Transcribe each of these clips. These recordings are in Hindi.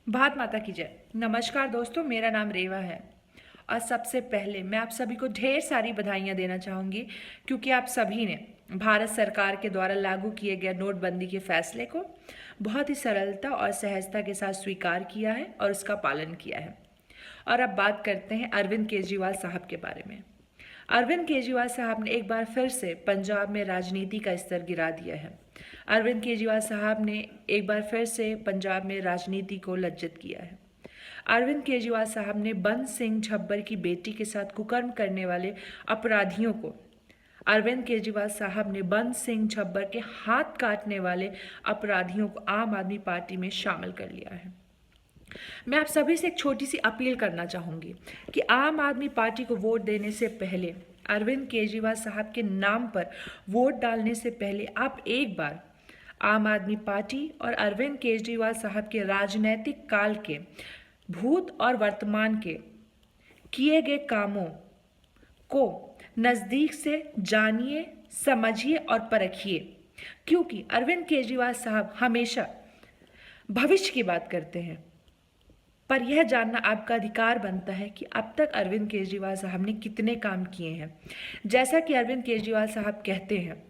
भारत माता की जय। नमस्कार दोस्तों, मेरा नाम रेवा है और सबसे पहले मैं आप सभी को ढेर सारी बधाइयाँ देना चाहूँगी क्योंकि आप सभी ने भारत सरकार के द्वारा लागू किए गए नोटबंदी के फैसले को बहुत ही सरलता और सहजता के साथ स्वीकार किया है और उसका पालन किया है। और अब बात करते हैं अरविंद केजरीवाल साहब के बारे में। अरविंद केजरीवाल साहब ने एक बार फिर से पंजाब में राजनीति का स्तर गिरा दिया है। अरविंद केजरीवाल साहब ने एक बार फिर से पंजाब में राजनीति को लज्जित किया है। अरविंद केजरीवाल साहब ने बंद सिंह झब्बर की बेटी के साथ कुकर्म करने वाले अपराधियों को अरविंद केजरीवाल साहब ने बंद सिंह झब्बर के हाथ काटने वाले अपराधियों को आम आदमी पार्टी में शामिल कर लिया है। मैं आप सभी से एक छोटी सी अपील करना चाहूँगी कि आम आदमी पार्टी को वोट देने से पहले, अरविंद केजरीवाल साहब के नाम पर वोट डालने से पहले आप एक बार आम आदमी पार्टी और अरविंद केजरीवाल साहब के राजनीतिक काल के भूत और वर्तमान के किए गए कामों को नज़दीक से जानिए, समझिए और परखिए, क्योंकि अरविंद केजरीवाल साहब हमेशा भविष्य की बात करते हैं, पर यह जानना आपका अधिकार बनता है कि अब तक अरविंद केजरीवाल साहब ने कितने काम किए हैं। जैसा कि अरविंद केजरीवाल साहब कहते हैं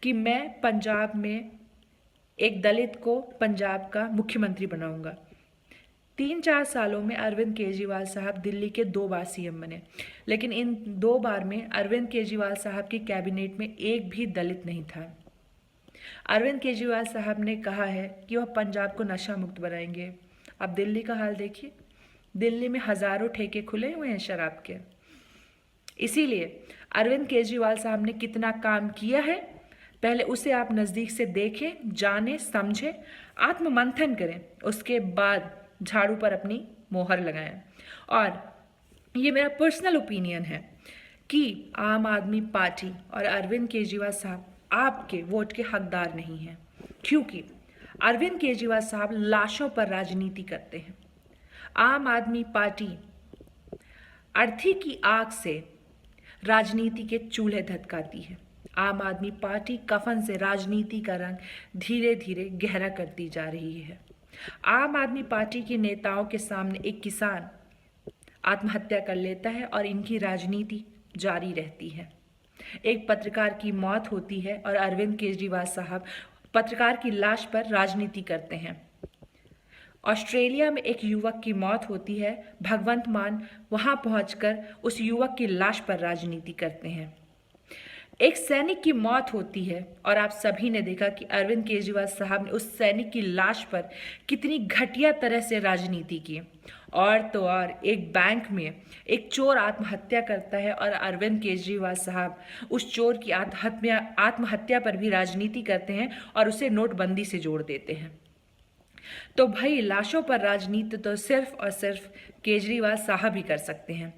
कि मैं पंजाब में एक दलित को पंजाब का मुख्यमंत्री बनाऊंगा। 3-4 सालों में अरविंद केजरीवाल साहब दिल्ली के 2 बार सीएम बने, लेकिन इन 2 बार में अरविंद केजरीवाल साहब की कैबिनेट में एक भी दलित नहीं था। अरविंद केजरीवाल साहब ने कहा है कि वह पंजाब को नशा मुक्त बनाएंगे। अब दिल्ली का हाल देखिए, दिल्ली में हजारों ठेके खुले हुए हैं शराब के। इसीलिए अरविंद केजरीवाल साहब ने कितना काम किया है, पहले उसे आप नज़दीक से देखें, जानें, समझें, आत्ममंथन करें, उसके बाद झाड़ू पर अपनी मोहर लगाएं। और ये मेरा पर्सनल ओपिनियन है कि आम आदमी पार्टी और अरविंद केजरीवाल साहब आपके वोट के हकदार नहीं हैं, क्योंकि अरविंद केजरीवाल साहब लाशों पर राजनीति करते हैं। आम आदमी पार्टी अर्थी की आग से राजनीति के चूल्हे धधकाती है। आम आदमी पार्टी कफन से राजनीति का रंग धीरे धीरे गहरा करती जा रही है। आम आदमी पार्टी के नेताओं के सामने एक किसान आत्महत्या कर लेता है और इनकी राजनीति जारी रहती है। एक पत्रकार की मौत होती है और अरविंद केजरीवाल साहब पत्रकार की लाश पर राजनीति करते हैं। ऑस्ट्रेलिया में एक युवक की मौत होती है, भगवंत मान वहां पहुंचकर उस युवक की लाश पर राजनीति करते हैं। एक सैनिक की मौत होती है और आप सभी ने देखा कि अरविंद केजरीवाल साहब ने उस सैनिक की लाश पर कितनी घटिया तरह से राजनीति की। और तो और एक बैंक में एक चोर आत्महत्या करता है और अरविंद केजरीवाल साहब उस चोर की आत्महत्या पर भी राजनीति करते हैं और उसे नोटबंदी से जोड़ देते हैं। तो भाई, लाशों पर राजनीति तो सिर्फ और सिर्फ केजरीवाल साहब ही कर सकते हैं।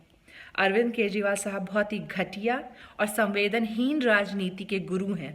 अरविंद केजरीवाल साहब बहुत ही घटिया और संवेदनहीन राजनीति के गुरु हैं।